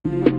Echo.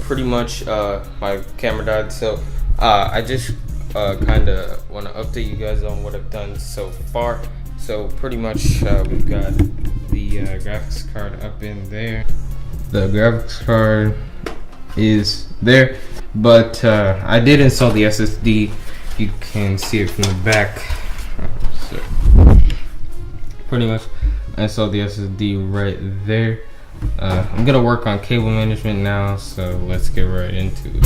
Pretty much my camera died, so I just kind of want to update you guys on what I've done so far. So pretty much we've got the graphics card up in there. The graphics card is there, but I did install the SSD. You can see it from the back. So pretty much I installed the SSD right there. I'm gonna work on cable management now, so let's get right into it.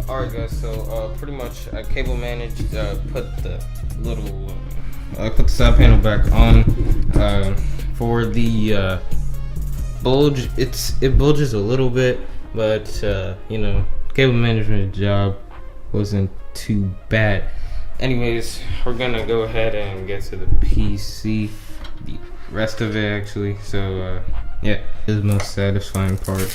Alright guys, so pretty much I cable managed, put the little, I put the side panel back on. For the bulge, it bulges a little bit, but you know, cable management job wasn't too bad. Anyways, we're gonna go ahead and get to the PC, the rest of it actually. So yeah, this is the most satisfying part.